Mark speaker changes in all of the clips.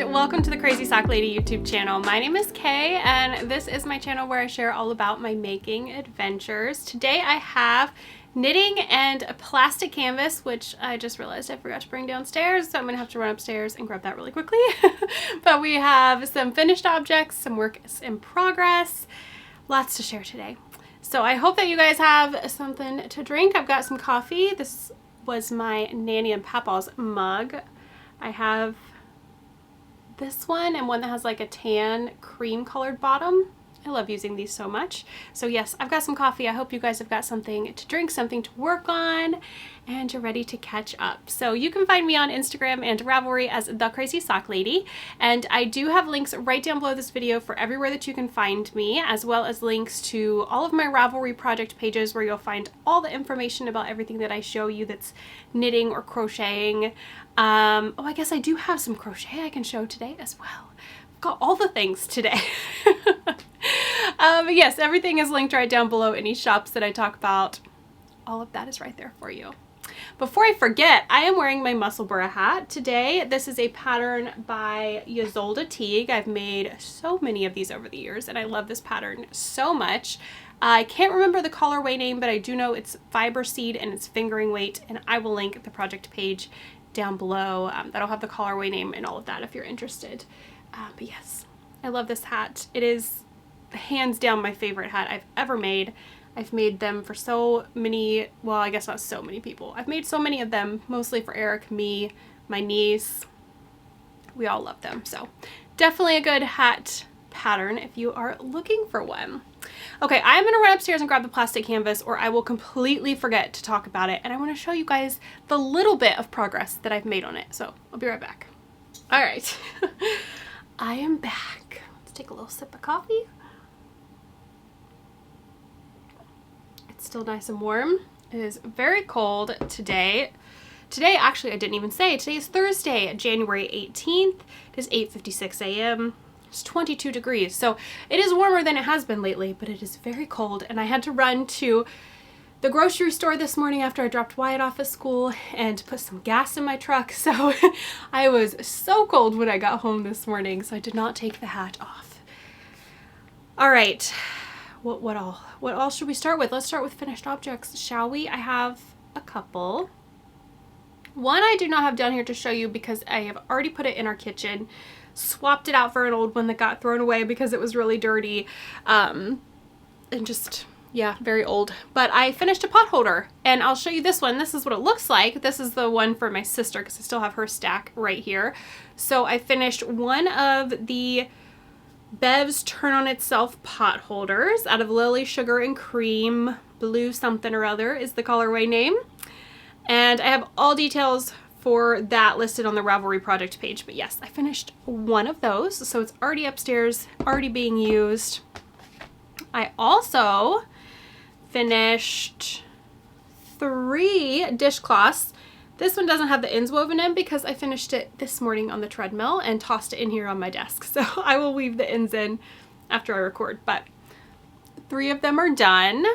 Speaker 1: and welcome to the Crazy Sock Lady YouTube channel. My name is Kay and this is my channel where I share all about my making adventures. Today I have knitting and a plastic canvas, which I just realized I forgot to bring downstairs, so I'm gonna have to run upstairs and grab that really quickly. But we have some finished objects, some work in progress, lots to share today. So I hope that you guys have something to drink. I've got some coffee. This was my Nanny and Papa's mug. I have this one and one that has like a tan cream colored bottom. I love using these so much. So yes, I've got some coffee. I hope you guys have got something to drink, something to work on, and you're ready to catch up. So you can find me on Instagram and Ravelry as The Crazy Sock Lady. And I do have links right down below this video for everywhere that you can find me, as well as links to all of my Ravelry project pages where you'll find all the information about everything that I show you that's knitting or crocheting. Oh, I guess I do have some crochet I can show today as well. I've got all the things today. Yes, everything is linked right down below. Any shops that I talk about, all of that is right there for you. Before I forget, I am wearing my Musselburgh hat today. This is a pattern by Ysolda Teague. I've made so many of these over the years and I love this pattern so much. I can't remember the colorway name, but I do know it's fiber seed and it's fingering weight, and I will link the project page down below. That'll have the colorway name and all of that if you're interested. But yes, I love this hat. It is hands down my favorite hat I've ever made. I've made them for so many, well, I guess not so many people. I've made so many of them, mostly for Eric, me, my niece. We all love them. So definitely a good hat pattern if you are looking for one. Okay, I'm gonna run upstairs and grab the plastic canvas or I will completely forget to talk about it. And I wanna show you guys the little bit of progress that I've made on it. So I'll be right back. All right, I am back. Let's take a little sip of coffee. Still nice and warm. It is very cold today. Today, actually, I didn't even say. Today is Thursday, January 18th. It is 8:56 a.m. It's 22 degrees. So it is warmer than it has been lately, but it is very cold. And I had to run to the grocery store this morning after I dropped Wyatt off at school and put some gas in my truck. So I was so cold when I got home this morning, so I did not take the hat off. All right. What all should we start with? Let's start with finished objects, shall we? I have a couple. One I do not have down here to show you because I have already put it in our kitchen, swapped it out for an old one that got thrown away because it was really dirty, and just, yeah, very old. But I finished a pot holder and I'll show you this one. This is what it looks like. This is the one for my sister because I still have her stack right here. So I finished one of the Bev's Turn On Itself pot holders out of Lily Sugar and Cream. Blue something or other is the colorway name. And I have all details for that listed on the Ravelry project page. But yes, I finished one of those. So it's already upstairs, already being used. I also finished 3 dishcloths. This one doesn't have the ends woven in because I finished it this morning on the treadmill and tossed it in here on my desk. So I will weave the ends in after I record, but 3 of them are done.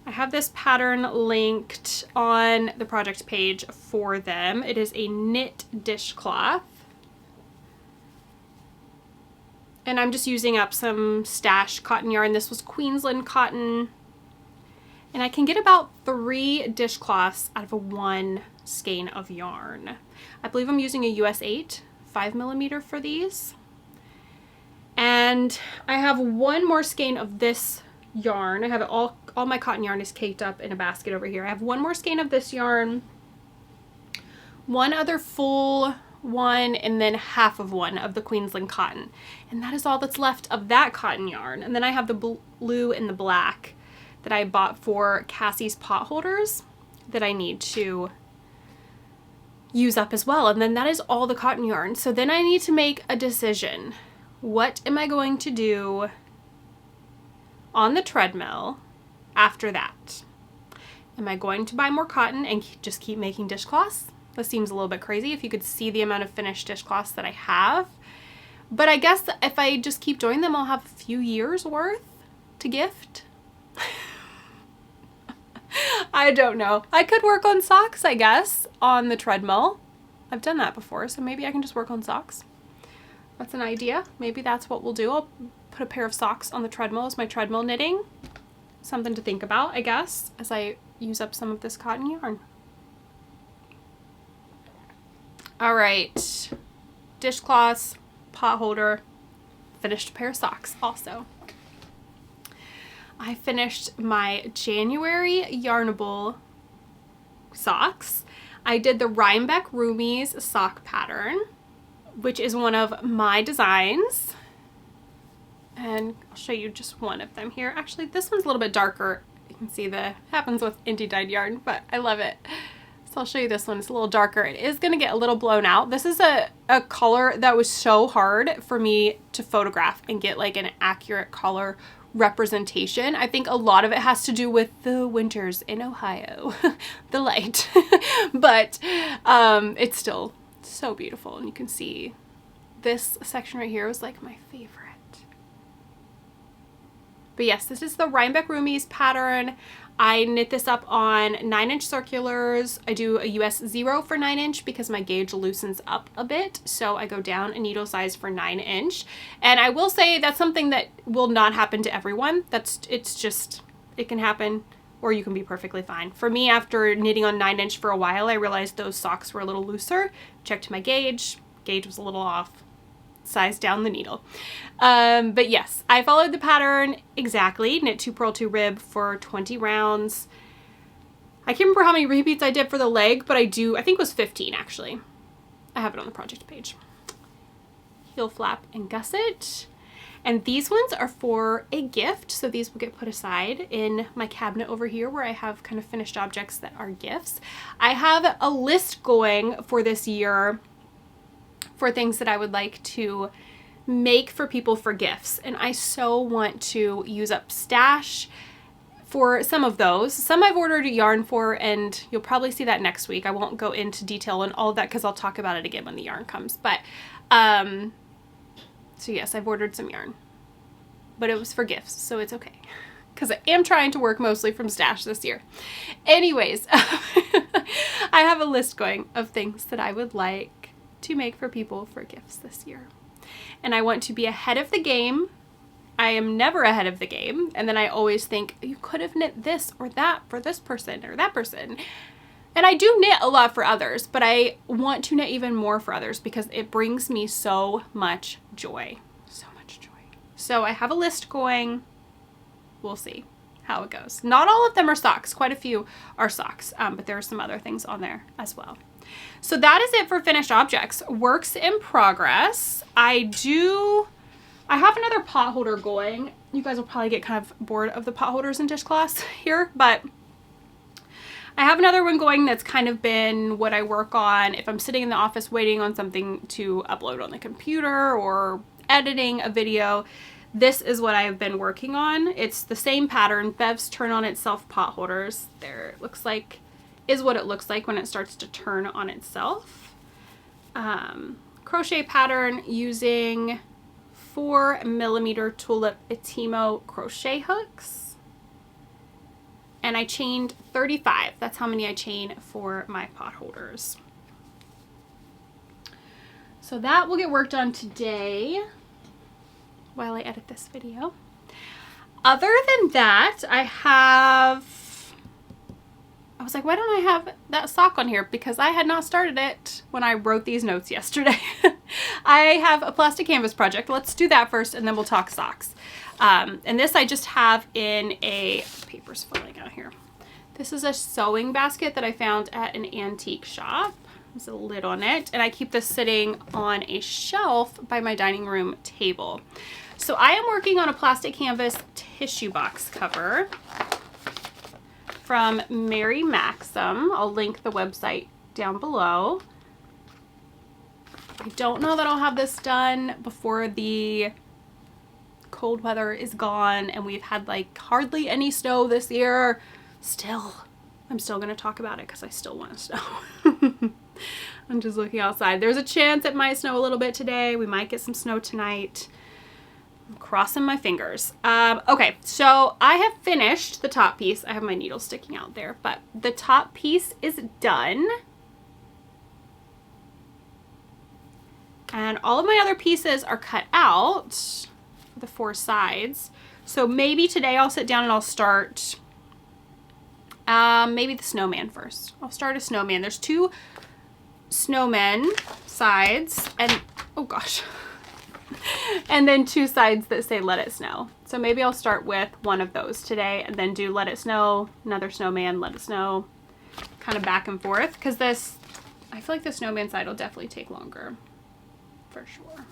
Speaker 1: I have this pattern linked on the project page for them. It is a knit dishcloth. And I'm just using up some stash cotton yarn. This was Queensland cotton. And I can get about 3 dishcloths out of a 1 skein of yarn. I believe I'm using a US 8 5mm for these. And I have 1 more skein of this yarn. I have it all my cotton yarn is caked up in a basket over here. I have 1 more skein of this yarn, 1 other full one, and then half of one of the Queensland cotton. And that is all that's left of that cotton yarn. And then I have the blue and the black that I bought for Cassie's pot holders that I need to use up as well. And then that is all the cotton yarn. So then I need to make a decision. What am I going to do on the treadmill after that? Am I going to buy more cotton and just keep making dishcloths? That seems a little bit crazy if you could see the amount of finished dishcloths that I have. But I guess if I just keep doing them, I'll have a few years worth to gift. I don't know. I could work on socks, I guess, on the treadmill. I've done that before, so maybe I can just work on socks. That's an idea. Maybe that's what we'll do. I'll put a pair of socks on the treadmill as my treadmill knitting. Something to think about, I guess, as I use up some of this cotton yarn. All right, dishcloths, pot holder, finished a pair of socks also. I finished my January Yarnable socks. I did the Rhinebeck Roomies sock pattern, which is one of my designs. And I'll show you just one of them here. Actually, this one's a little bit darker. You can see the happens with indie dyed yarn, but I love it. So I'll show you this one. It's a little darker. It is going to get a little blown out. This is a color that was so hard for me to photograph and get like an accurate color representation. I think a lot of it has to do with the winters in Ohio, the light, but it's still so beautiful. And you can see this section right here was like my favorite. But yes, this is the Rhinebeck Roomies pattern. I knit this up on 9-inch circulars. I do a US 0 for 9-inch because my gauge loosens up a bit. So I go down a needle size for 9-inch. And I will say that's something that will not happen to everyone. It's just, it can happen or you can be perfectly fine. For me, after knitting on 9-inch for a while, I realized those socks were a little looser. Checked my gauge was a little off. Size down the needle. But yes, I followed the pattern exactly. Knit 2 purl 2 rib for 20 rounds. I can't remember how many repeats I did for the leg, but I think it was 15 actually. I have it on the project page. Heel flap and gusset. And these ones are for a gift, so these will get put aside in my cabinet over here where I have kind of finished objects that are gifts. I have a list going for this year for things that I would like to make for people for gifts. And I so want to use up stash for some of those. Some I've ordered yarn for, and you'll probably see that next week. I won't go into detail on all of that because I'll talk about it again when the yarn comes. But, so yes, I've ordered some yarn, but it was for gifts, so it's okay. Because I am trying to work mostly from stash this year. Anyways, I have a list going of things that I would like to make for people for gifts this year. And I want to be ahead of the game. I am never ahead of the game. And then I always think, you could have knit this or that for this person or that person. And I do knit a lot for others, but I want to knit even more for others because it brings me so much joy. So much joy. So I have a list going. We'll see how it goes. Not all of them are socks. Quite a few are socks, but there are some other things on there as well. So that is it for finished objects. Works in progress. I have another pot holder going. You guys will probably get kind of bored of the pot holders and dishcloths here, but I have another one going that's kind of been what I work on if I'm sitting in the office waiting on something to upload on the computer or editing a video. This is what I've been working on. It's the same pattern, Bev's Turn On Itself pot holders. There, it looks like, is what it looks like when it starts to turn on itself. Crochet pattern using 4mm Tulip Itimo crochet hooks. And I chained 35. That's how many I chain for my pot holders. So that will get worked on today while I edit this video. Other than that, I was like, why don't I have that sock on here? Because I had not started it when I wrote these notes yesterday. I have a plastic canvas project. Let's do that first and then we'll talk socks. And this I just have in a, paper's falling out here. This is a sewing basket that I found at an antique shop. There's a lid on it. And I keep this sitting on a shelf by my dining room table. So I am working on a plastic canvas tissue box cover from Mary Maxim. I'll link the website down below. I don't know that I'll have this done before the cold weather is gone and we've had like hardly any snow this year. I'm still gonna talk about it because I still want to snow. I'm just looking outside. There's a chance it might snow a little bit today. We might get some snow tonight. I'm crossing my fingers. Okay, so I have finished the top piece. I have my needle sticking out there, but the top piece is done. And all of my other pieces are cut out, the 4 sides. So maybe today I'll sit down and I'll start maybe the snowman first. I'll start a snowman. There's 2 snowmen sides and, oh gosh, and then 2 sides that say let it snow. So maybe I'll start with one of those today and then do let it snow, another snowman, let it snow, kind of back and forth, because this, I feel like the snowman side will definitely take longer for sure.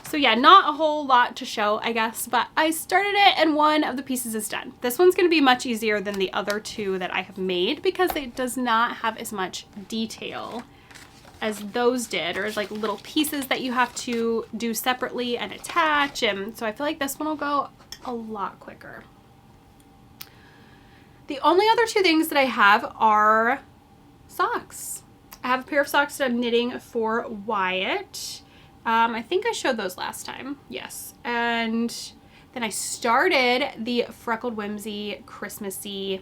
Speaker 1: So yeah, not a whole lot to show, I guess, but I started it and one of the pieces is done. This one's going to be much easier than the other 2 that I have made because it does not have as much detail as those did, or like little pieces that you have to do separately and attach. And so I feel like this one will go a lot quicker. The only other 2 things that I have are socks. I have a pair of socks that I'm knitting for Wyatt. I think I showed those last time. Yes. And then I started the Freckled Whimsy Christmassy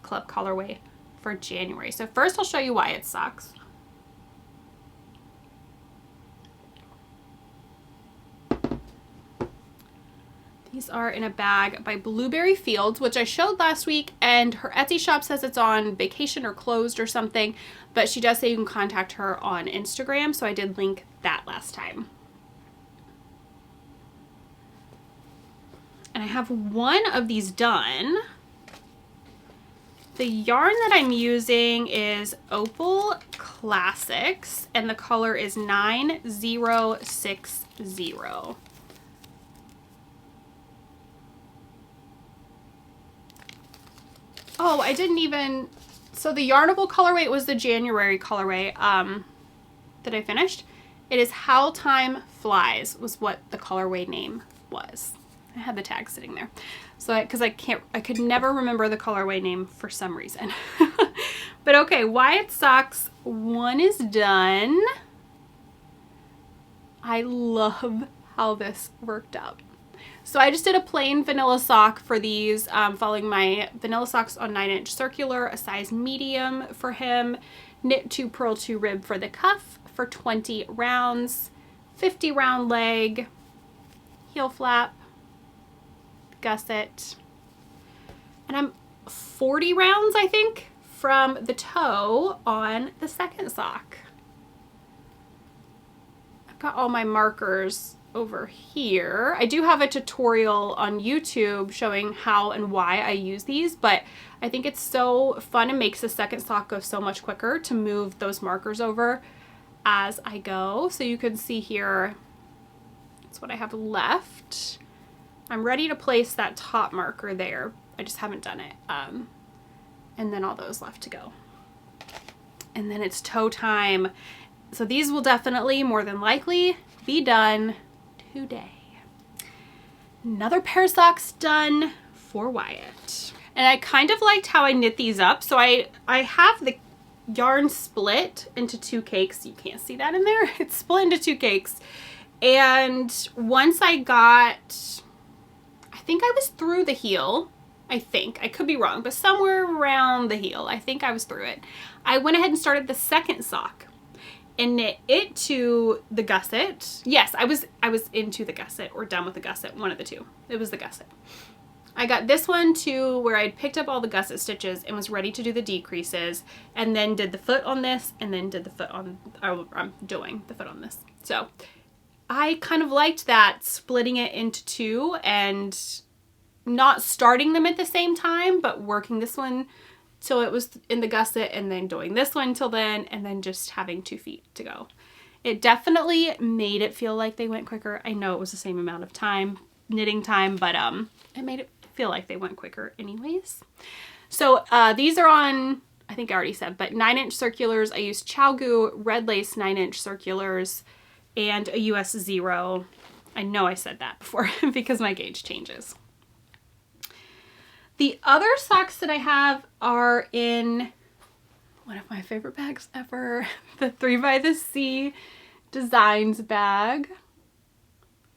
Speaker 1: Club colorway for January. So first I'll show you Wyatt's socks. These are in a bag by Blueberry Fields, which I showed last week, and her Etsy shop says it's on vacation or closed or something, but she does say you can contact her on Instagram, so I did link that last time. And I have one of these done. The yarn that I'm using is Opal Classics, and the color is 9060. Oh, I didn't even, so the Yarnable colorway was the January colorway that I finished. It is How Time Flies was what the colorway name was. I had the tag sitting there. So I could never remember the colorway name for some reason. But okay, Wyatt socks, one is done. I love how this worked out. So I just did a plain vanilla sock for these, following my vanilla socks on 9-inch circular, a size medium for him, knit 2, purl 2, rib for the cuff for 20 rounds, 50 round leg, heel flap, gusset, and I'm 40 rounds, I think, from the toe on the second sock. I've got all my markers over here. I do have a tutorial on YouTube showing how and why I use these, but I think it's so fun and makes the second sock go so much quicker to move those markers over as I go. So you can see here, that's what I have left. I'm ready to place that top marker there. I just haven't done it. And then all those left to go. And then it's toe time. So these will definitely, more than likely, be done today. Another pair of socks done for Wyatt. And I kind of liked how I knit these up. So I have the yarn split into 2 cakes. You can't see that in there. It's split into 2 cakes. And once I got, I think I was through the heel. I think, I could be wrong, but somewhere around the heel, I think I was through it. I went ahead and started the second sock and knit it to the gusset. Yes, I was into the gusset or done with the gusset, one of the 2. It was the gusset. I got this one to where I'd picked up all the gusset stitches and was ready to do the decreases, and then did the foot on this, and then did the foot on, I'm doing the foot on this. So I kind of liked that, splitting it into 2 and not starting them at the same time, but working this one till it was in the gusset and then doing this one till then, and then just having 2 feet to go. It definitely made it feel like they went quicker. I know it was the same amount of time, knitting time, but it made it feel like they went quicker anyways. So these are on, I think I already said, but 9-inch circulars. I used ChowGoo red lace 9-inch circulars and a US 0. I know I said that before because my gauge changes. The other socks that I have are in one of my favorite bags ever, the 3 by the Sea Designs bag.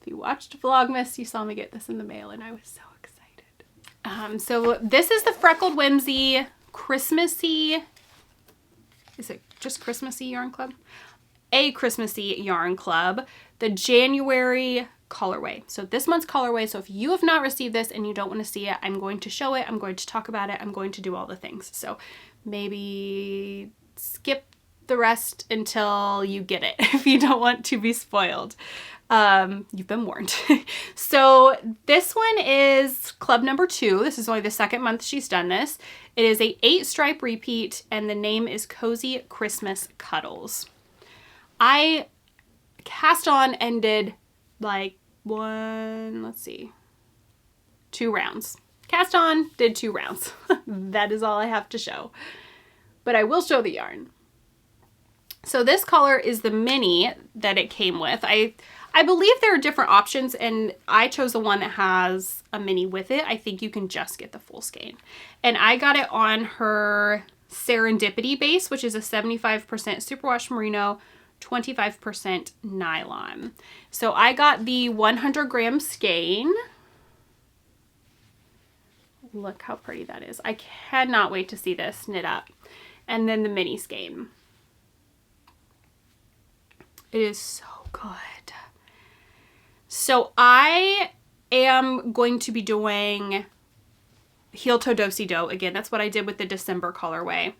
Speaker 1: If you watched Vlogmas, you saw me get this in the mail and I was so excited. So this is the Freckled Whimsy Christmassy, is it just Christmassy Yarn Club? a Christmassy yarn club, the January colorway. So this month's colorway. So if you have not received this and you don't want to see it, I'm going to show it. I'm going to talk about it. I'm going to do all the things. So maybe skip the rest until you get it if you don't want to be spoiled. You've been warned. So this one is club number 2. This is only the second month she's done this. It is a 8-stripe repeat and the name is Cozy Christmas Cuddles. I cast on and did like 2 rounds. Cast on, did 2 rounds. That is all I have to show. But I will show the yarn. So this color is the mini that it came with. I believe there are different options and I chose the one that has a mini with it. I think you can just get the full skein. And I got it on her Serendipity base, which is a 75% superwash merino, 25% nylon. So I got the 100 gram skein. Look how pretty that is. I cannot wait to see this knit up. And then the mini skein. It is so good. So I am going to be doing heel toe do-si-do again. That's what I did with the December colorway.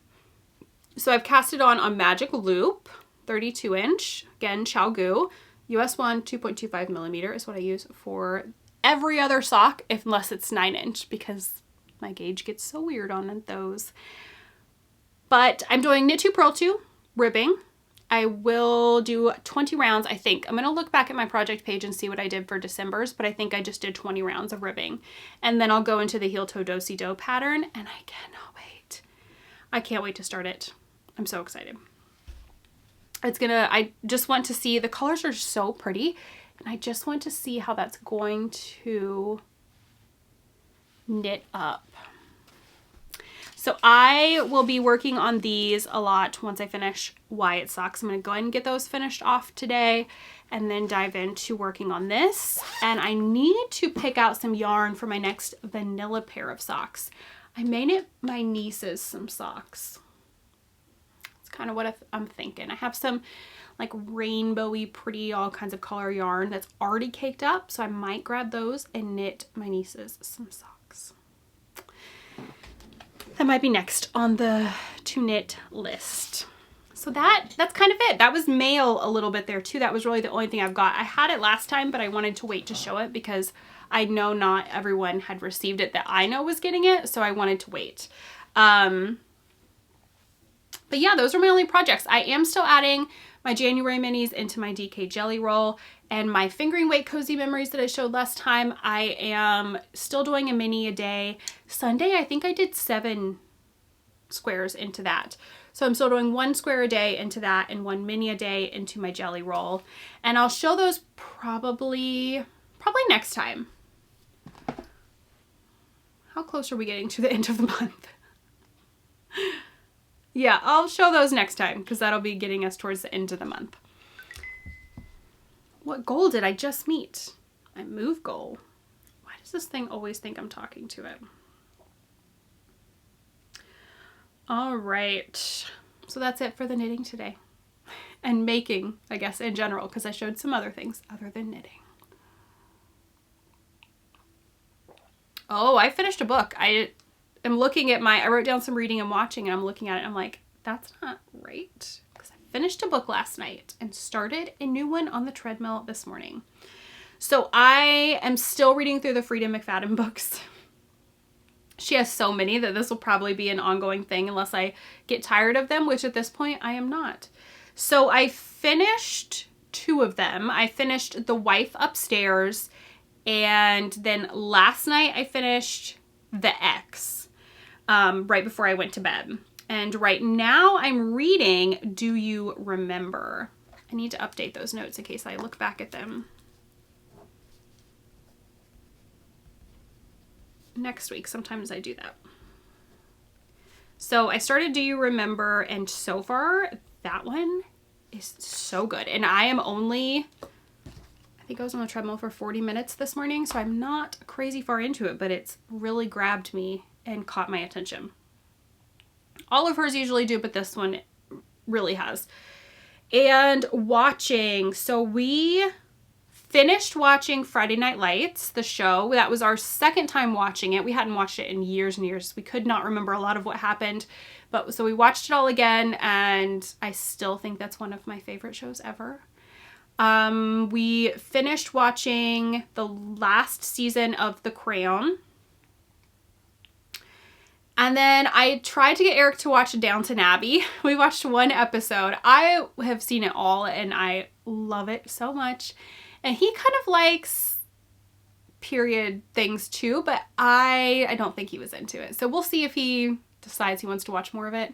Speaker 1: So I've cast it on Magic Loop, 32 inch, again, ChiaoGoo, US 1, 2.25 millimeter is what I use for every other sock, unless it's 9 inch, because my gauge gets so weird on those. But I'm doing knit 2, purl 2, ribbing. I will do 20 rounds, I think. I'm going to look back at my project page and see what I did for December's, but I think I just did 20 rounds of ribbing. And then I'll go into the heel toe do-si-do pattern, and I cannot wait. I can't wait to start it. I'm so excited. I just want to see, the colors are so pretty, and I just want to see how that's going to knit up. So I will be working on these a lot once I finish Wyatt socks. I'm going to go ahead and get those finished off today and then dive into working on this. And I need to pick out some yarn for my next vanilla pair of socks. I may knit my nieces some socks. It's kind of what I'm thinking. I have some like rainbowy, pretty, all kinds of color yarn that's already caked up. So I might grab those and knit my nieces some socks. That might be next on the to knit list. So that's kind of it. That was mail a little bit there too. That was really the only thing I've got. I had it last time, but I wanted to wait to show it because I know not everyone had received it that I know was getting it. So I wanted to wait. But yeah, those are my only projects. I am still adding my January minis into my DK Jelly Roll and my fingering weight cozy memories that I showed last time. I am still doing a mini a day. Sunday, I think I did 7 squares into that. So I'm still doing 1 square a day into that and 1 mini a day into my Jelly Roll. And I'll show those probably next time. How close are we getting to the end of the month? Yeah, I'll show those next time because that'll be getting us towards the end of the month. What goal did I just meet? My move goal. Why does this thing always think I'm talking to it? All right. So that's it for the knitting today. And making, I guess, in general, because I showed some other things other than knitting. Oh, I finished a book. I'm looking at I wrote down some reading and watching, and I'm looking at it and I'm like, that's not right. Because I finished a book last night and started a new one on the treadmill this morning. So I am still reading through the Freida McFadden books. She has so many that this will probably be an ongoing thing unless I get tired of them, which at this point I am not. So I finished 2 of them. I finished The Wife Upstairs, and then last night I finished The Ex. Right before I went to bed. And right now I'm reading Do You Remember? I need to update those notes in case I look back at them next week. Sometimes I do that. So I started Do You Remember, and so far that one is so good. And I am only, I think I was on the treadmill for 40 minutes this morning, so I'm not crazy far into it, but it's really grabbed me and caught my attention. All of hers usually do, but this one really has. And watching. So we finished watching Friday Night Lights, the show. That was our second time watching it. We hadn't watched it in years and years. We could not remember a lot of what happened. But so we watched it all again, and I still think that's one of my favorite shows ever. We finished watching the last season of The Crown. And then I tried to get Eric to watch Downton Abbey. We watched one episode. I have seen it all, and I love it so much. And he kind of likes period things too, but I don't think he was into it. So we'll see if he decides he wants to watch more of it.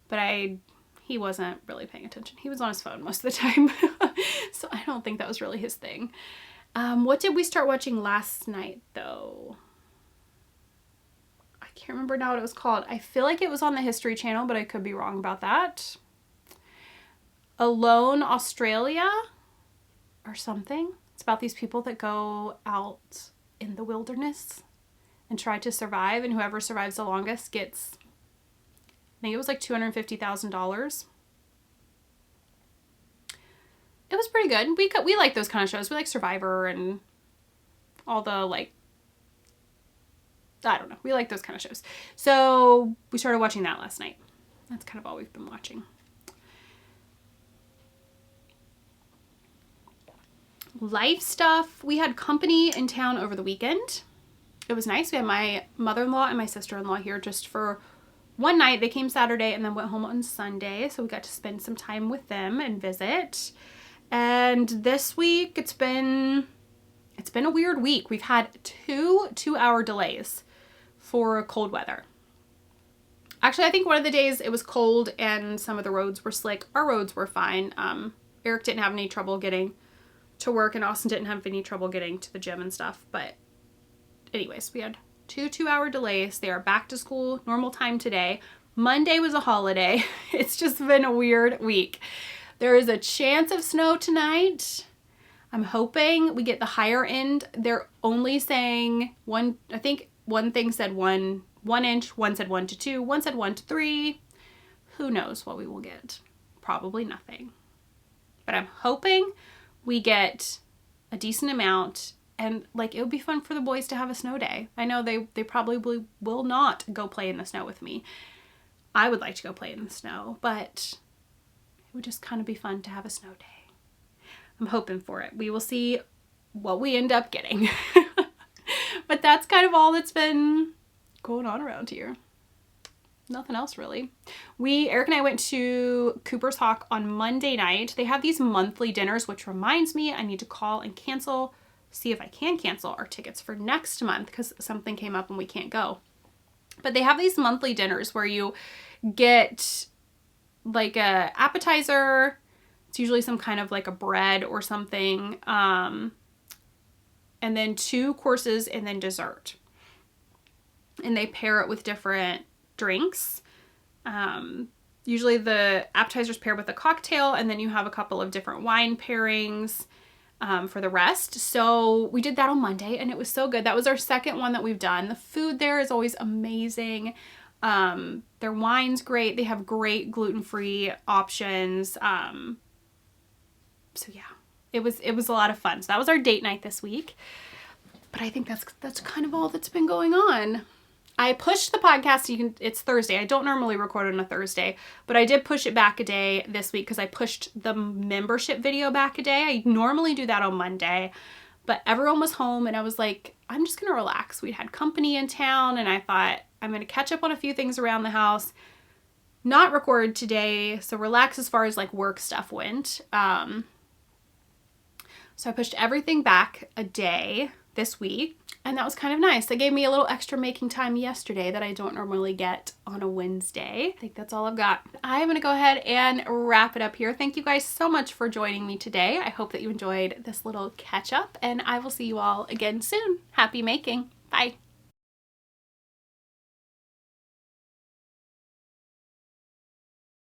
Speaker 1: But he wasn't really paying attention. He was on his phone most of the time. So I don't think that was really his thing. What did we start watching last night though? I can't remember now what it was called. I feel like it was on the History Channel, but I could be wrong about that. Alone Australia or something. It's about these people that go out in the wilderness and try to survive, and whoever survives the longest gets, I think it was like $250,000. It was pretty good. We like those kind of shows. We like Survivor and all the, like, I don't know. We like those kind of shows. So we started watching that last night. That's kind of all we've been watching. Life stuff. We had company in town over the weekend. It was nice. We had my mother-in-law and my sister-in-law here just for one night. They came Saturday and then went home on Sunday. So we got to spend some time with them and visit. And this week it's been a weird week. We've had 2-hour delays for cold weather. Actually, I think one of the days it was cold and some of the roads were slick. Our roads were fine. Eric didn't have any trouble getting to work, and Austin didn't have any trouble getting to the gym and stuff. But anyways, we had 2-hour delays. They are back to school normal time today. Monday was a holiday. It's just been a weird week. There is a chance of snow tonight. I'm hoping we get the higher end. They're only saying I think one thing said 1 inch, one said 1 to 2, one said 1 to 3. Who knows what we will get? Probably nothing. But I'm hoping we get a decent amount, and like it would be fun for the boys to have a snow day. I know they probably will not go play in the snow with me. I would like to go play in the snow, but it would just kind of be fun to have a snow day. I'm hoping for it. We will see what we end up getting. But that's kind of all that's been going on around here. Nothing else really. Eric and I went to Cooper's Hawk on Monday night. They have these monthly dinners, which reminds me I need to call and see if I can cancel our tickets for next month because something came up and we can't go. But they have these monthly dinners where you get like a appetizer. It's usually some kind of like a bread or something. And then 2 courses and then dessert. And they pair it with different drinks. Usually the appetizers pair with a cocktail, and then you have a couple of different wine pairings for the rest. So we did that on Monday, and it was so good. That was our second one that we've done. The food there is always amazing. Their wine's great. They have great gluten-free options. So yeah, it was a lot of fun. So that was our date night this week. But I think that's kind of all that's been going on. I pushed the podcast. It's Thursday. I don't normally record on a Thursday, but I did push it back a day this week because I pushed the membership video back a day. I normally do that on Monday, but everyone was home and I was like, I'm just going to relax. We'd had company in town and I thought I'm going to catch up on a few things around the house, not record today. So relax as far as like work stuff went. So I pushed everything back a day this week. And that was kind of nice. That gave me a little extra making time yesterday that I don't normally get on a Wednesday. I think that's all I've got. I'm going to go ahead and wrap it up here. Thank you guys so much for joining me today. I hope that you enjoyed this little catch up, and I will see you all again soon. Happy making. Bye.